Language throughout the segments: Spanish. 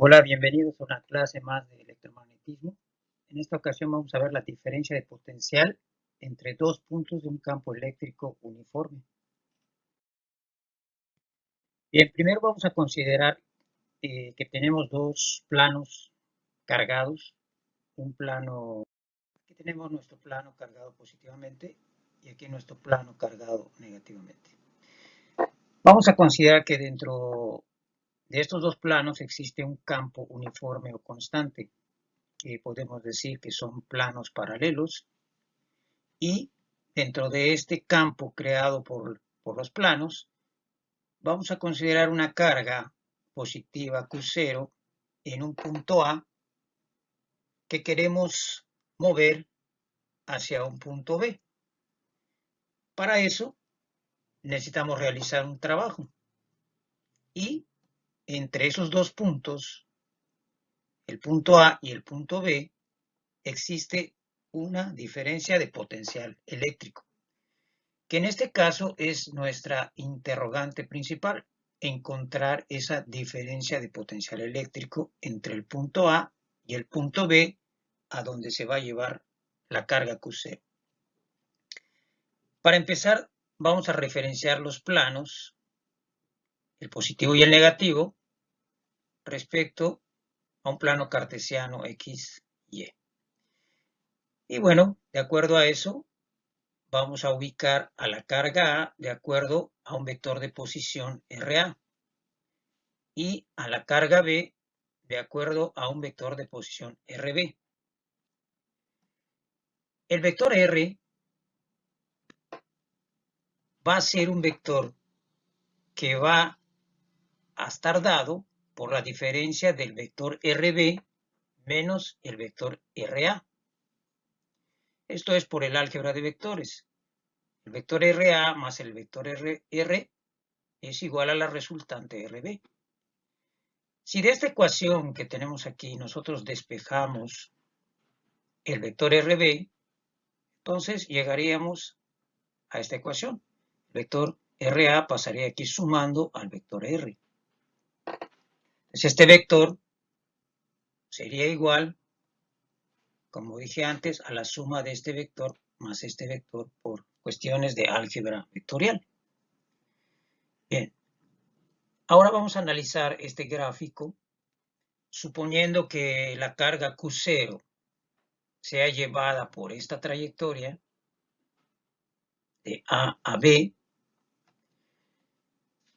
Hola, bienvenidos a una clase más de electromagnetismo. En esta ocasión vamos a ver la diferencia de potencial entre dos puntos de un campo eléctrico uniforme. Bien, primero vamos a considerar que tenemos dos planos cargados. Aquí tenemos nuestro plano cargado positivamente y aquí nuestro plano cargado negativamente. Vamos a considerar que dentro de estos dos planos existe un campo uniforme o constante, que podemos decir que son planos paralelos, y dentro de este campo creado por los planos, vamos a considerar una carga positiva Q0 en un punto A que queremos mover hacia un punto B. Para eso necesitamos realizar un trabajo y entre esos dos puntos, el punto A y el punto B, existe una diferencia de potencial eléctrico, que en este caso es nuestra interrogante principal: encontrar esa diferencia de potencial eléctrico entre el punto A y el punto B, a donde se va a llevar la carga Q0. Para empezar, vamos a referenciar los planos, el positivo y el negativo, respecto a un plano cartesiano X, Y. Y bueno, de acuerdo a eso, vamos a ubicar a la carga A de acuerdo a un vector de posición RA y a la carga B de acuerdo a un vector de posición RB. El vector R va a ser un vector que va a estar dado por la diferencia del vector RB menos el vector RA. Esto es por el álgebra de vectores. El vector RA más el vector RR es igual a la resultante RB. Si de esta ecuación que tenemos aquí nosotros despejamos el vector RB, entonces llegaríamos a esta ecuación. El vector RA pasaría aquí sumando al vector R. Entonces este vector sería igual, como dije antes, a la suma de este vector más este vector por cuestiones de álgebra vectorial. Bien, ahora vamos a analizar este gráfico suponiendo que la carga Q0 sea llevada por esta trayectoria de A a B.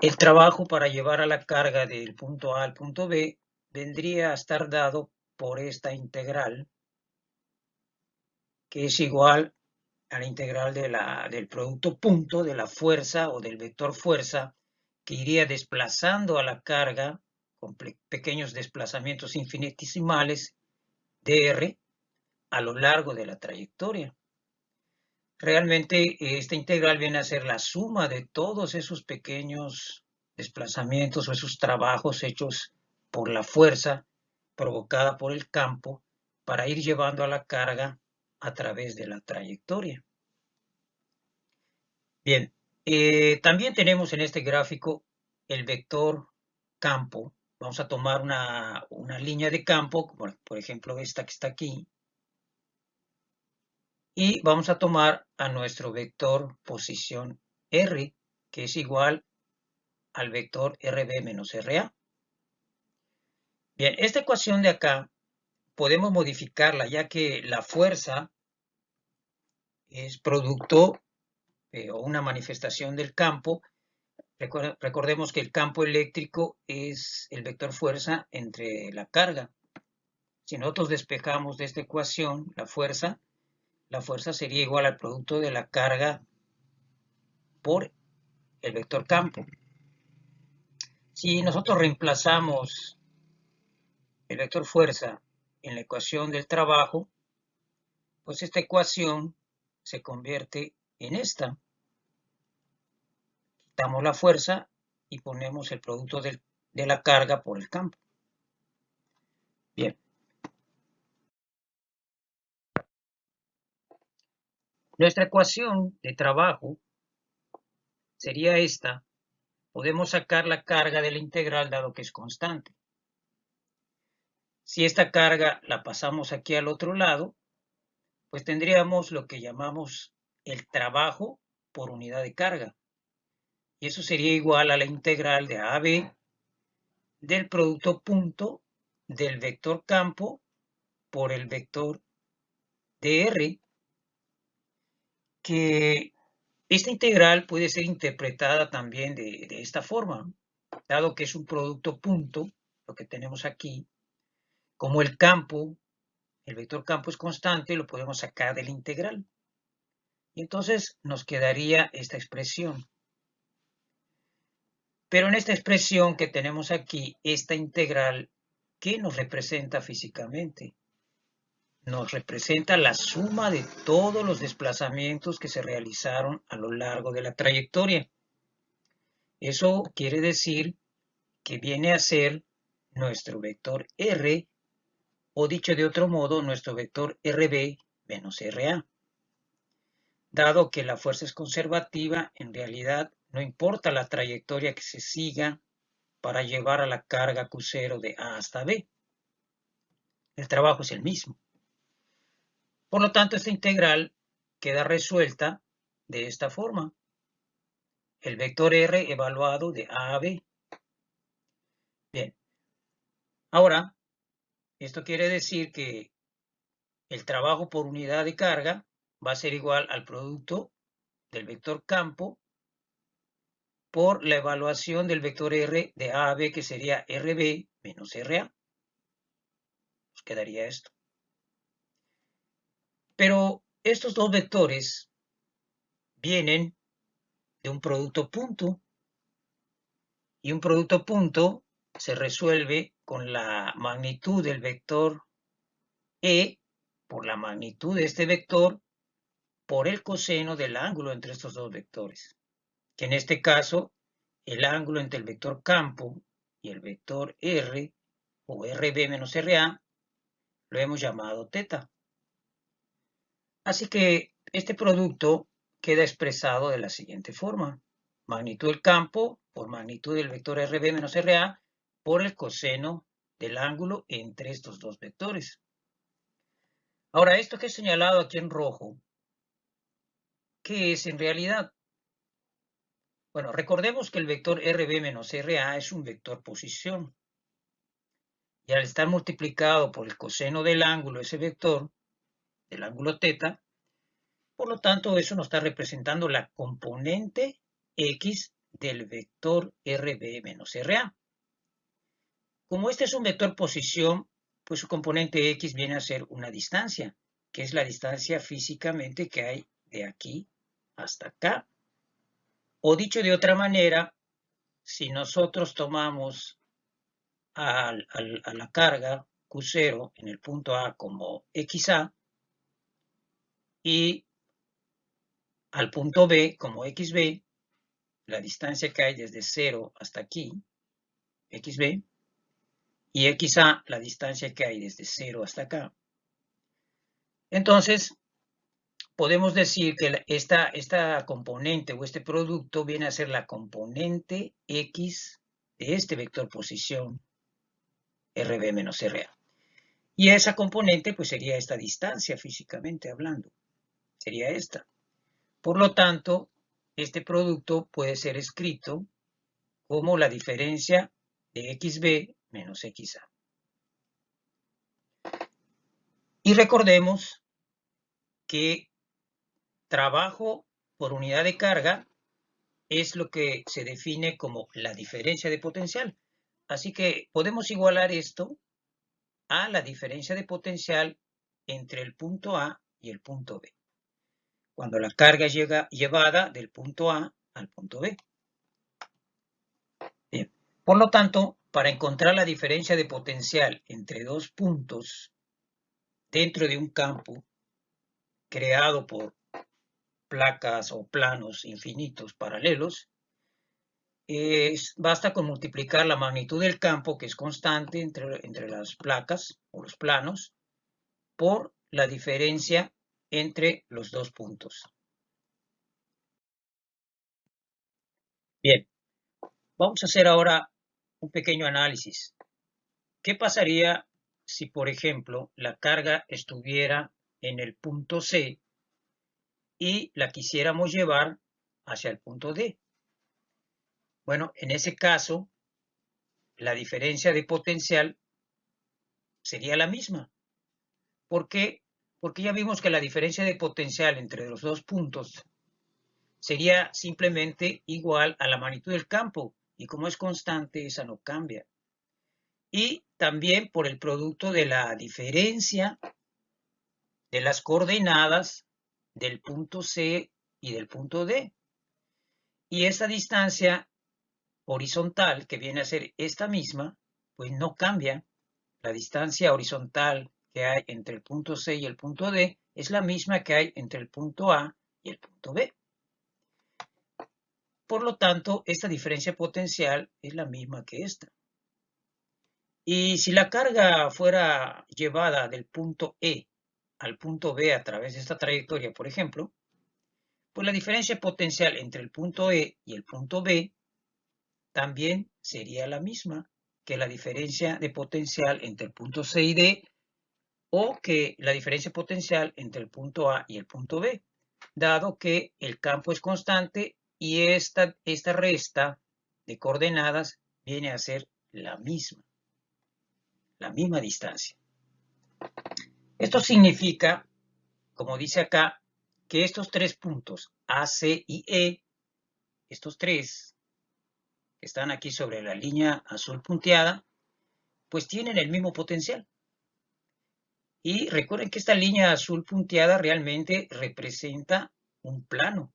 El trabajo para llevar a la carga del punto A al punto B vendría a estar dado por esta integral, que es igual a la integral del producto punto de la fuerza o del vector fuerza, que iría desplazando a la carga con pequeños desplazamientos infinitesimales dr a lo largo de la trayectoria. Realmente esta integral viene a ser la suma de todos esos pequeños desplazamientos o esos trabajos hechos por la fuerza provocada por el campo para ir llevando a la carga a través de la trayectoria. Bien, también tenemos en este gráfico el vector campo. Vamos a tomar una línea de campo, por ejemplo esta que está aquí, y vamos a tomar a nuestro vector posición R, que es igual al vector RB menos RA. Bien, esta ecuación de acá podemos modificarla, ya que la fuerza es producto o una manifestación del campo. Recordemos que el campo eléctrico es el vector fuerza entre la carga. Si nosotros despejamos de esta ecuación la fuerza sería igual al producto de la carga por el vector campo. Si nosotros reemplazamos el vector fuerza en la ecuación del trabajo, pues esta ecuación se convierte en esta. Quitamos la fuerza y ponemos el producto de la carga por el campo. Bien. Nuestra ecuación de trabajo sería esta. Podemos sacar la carga de la integral dado que es constante. Si esta carga la pasamos aquí al otro lado, pues tendríamos lo que llamamos el trabajo por unidad de carga. Y eso sería igual a la integral de A a B del producto punto del vector campo por el vector dr, que esta integral puede ser interpretada también de esta forma, dado que es un producto punto, lo que tenemos aquí, como el campo, el vector campo es constante, lo podemos sacar de la integral. Y entonces nos quedaría esta expresión. Pero en esta expresión que tenemos aquí, esta integral, ¿qué nos representa físicamente? Nos representa la suma de todos los desplazamientos que se realizaron a lo largo de la trayectoria. Eso quiere decir que viene a ser nuestro vector R, o dicho de otro modo, nuestro vector RB menos RA. Dado que la fuerza es conservativa, en realidad no importa la trayectoria que se siga para llevar a la carga Q0 de A hasta B. El trabajo es el mismo. Por lo tanto, esta integral queda resuelta de esta forma. El vector R evaluado de A a B. Bien. Ahora, esto quiere decir que el trabajo por unidad de carga va a ser igual al producto del vector campo por la evaluación del vector R de A a B, que sería RB menos RA. Nos quedaría esto. Pero estos dos vectores vienen de un producto punto, y un producto punto se resuelve con la magnitud del vector E por la magnitud de este vector por el coseno del ángulo entre estos dos vectores, que en este caso el ángulo entre el vector campo y el vector R o RB menos RA lo hemos llamado θ. Así que este producto queda expresado de la siguiente forma: magnitud del campo por magnitud del vector RB menos RA por el coseno del ángulo entre estos dos vectores. Ahora, esto que he señalado aquí en rojo, ¿qué es en realidad? Bueno, recordemos que el vector RB menos RA es un vector posición. Y al estar multiplicado por el coseno del ángulo, ese vector, del ángulo θ, por lo tanto, eso nos está representando la componente X del vector RB menos RA. Como este es un vector posición, pues su componente X viene a ser una distancia, que es la distancia físicamente que hay de aquí hasta acá. O dicho de otra manera, si nosotros tomamos a la carga Q0 en el punto A como XA y al punto B como XB, la distancia que hay desde 0 hasta aquí, XB, y XA, la distancia que hay desde 0 hasta acá. Entonces, podemos decir que esta componente o este producto viene a ser la componente X de este vector posición RB menos RA. Y esa componente pues sería esta distancia físicamente hablando. Sería esta. Por lo tanto, este producto puede ser escrito como la diferencia de XB menos XA. Y recordemos que trabajo por unidad de carga es lo que se define como la diferencia de potencial. Así que podemos igualar esto a la diferencia de potencial entre el punto A y el punto B, cuando la carga llega llevada del punto A al punto B. Bien. Por lo tanto, para encontrar la diferencia de potencial entre dos puntos dentro de un campo creado por placas o planos infinitos paralelos, basta con multiplicar la magnitud del campo, que es constante entre las placas o los planos, por la diferencia entre los dos puntos. Bien, vamos a hacer ahora un pequeño análisis. ¿Qué pasaría si, por ejemplo, la carga estuviera en el punto C y la quisiéramos llevar hacia el punto D? Bueno, en ese caso, la diferencia de potencial sería la misma. ¿Por qué? Porque ya vimos que la diferencia de potencial entre los dos puntos sería simplemente igual a la magnitud del campo, y como es constante, esa no cambia. Y también por el producto de la diferencia de las coordenadas del punto C y del punto D. Y esa distancia horizontal, que viene a ser esta misma, pues no cambia. La distancia horizontal que hay entre el punto C y el punto D es la misma que hay entre el punto A y el punto B. Por lo tanto, esta diferencia potencial es la misma que esta. Y si la carga fuera llevada del punto E al punto B a través de esta trayectoria, por ejemplo, pues la diferencia potencial entre el punto E y el punto B también sería la misma que la diferencia de potencial entre el punto C y D, o que la diferencia potencial entre el punto A y el punto B, dado que el campo es constante y esta resta de coordenadas viene a ser la misma distancia. Esto significa, como dice acá, que estos tres puntos A, C y E, estos tres que están aquí sobre la línea azul punteada, pues tienen el mismo potencial. Y recuerden que esta línea azul punteada realmente representa un plano.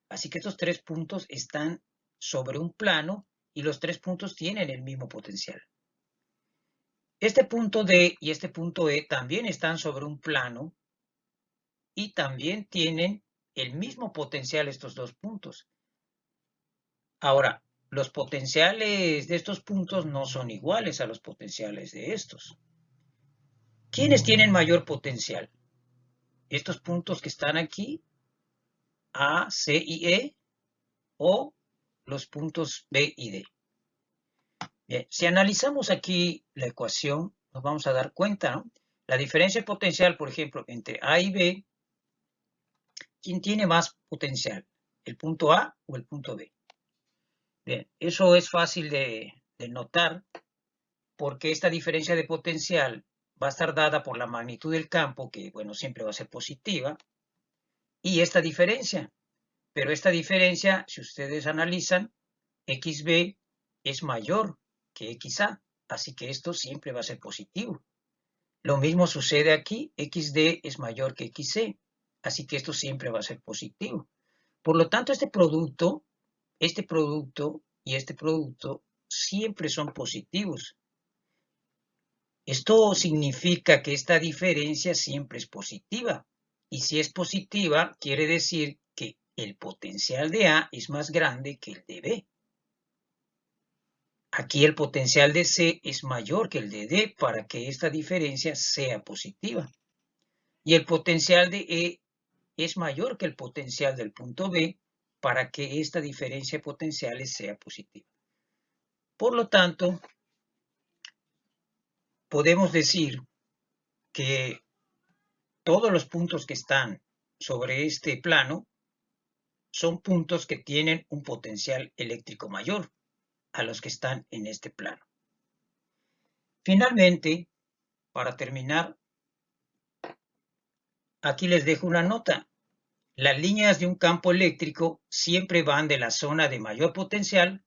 Así que estos tres puntos están sobre un plano y los tres puntos tienen el mismo potencial. Este punto D y este punto E también están sobre un plano y también tienen el mismo potencial estos dos puntos. Ahora, los potenciales de estos puntos no son iguales a los potenciales de estos. ¿Quiénes tienen mayor potencial? ¿Estos puntos que están aquí, A, C y E, o los puntos B y D? Bien, si analizamos aquí la ecuación, nos vamos a dar cuenta, ¿no? La diferencia potencial, por ejemplo, entre A y B, ¿quién tiene más potencial? ¿El punto A o el punto B? Bien, eso es fácil de notar porque esta diferencia de potencial va a estar dada por la magnitud del campo, que, bueno, siempre va a ser positiva, y esta diferencia. Pero esta diferencia, si ustedes analizan, XB es mayor que XA, así que esto siempre va a ser positivo. Lo mismo sucede aquí, XD es mayor que XC, así que esto siempre va a ser positivo. Por lo tanto, este producto y este producto siempre son positivos. Esto significa que esta diferencia siempre es positiva. Y si es positiva, quiere decir que el potencial de A es más grande que el de B. Aquí el potencial de C es mayor que el de D para que esta diferencia sea positiva. Y el potencial de E es mayor que el potencial del punto B para que esta diferencia de potenciales sea positiva. Por lo tanto, podemos decir que todos los puntos que están sobre este plano son puntos que tienen un potencial eléctrico mayor a los que están en este plano. Finalmente, para terminar, aquí les dejo una nota. Las líneas de un campo eléctrico siempre van de la zona de mayor potencial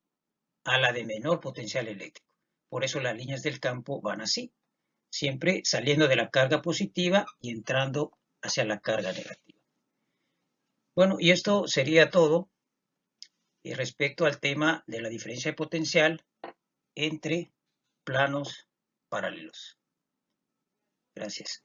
a la de menor potencial eléctrico. Por eso las líneas del campo van así, siempre saliendo de la carga positiva y entrando hacia la carga negativa. Bueno, y esto sería todo respecto al tema de la diferencia de potencial entre planos paralelos. Gracias.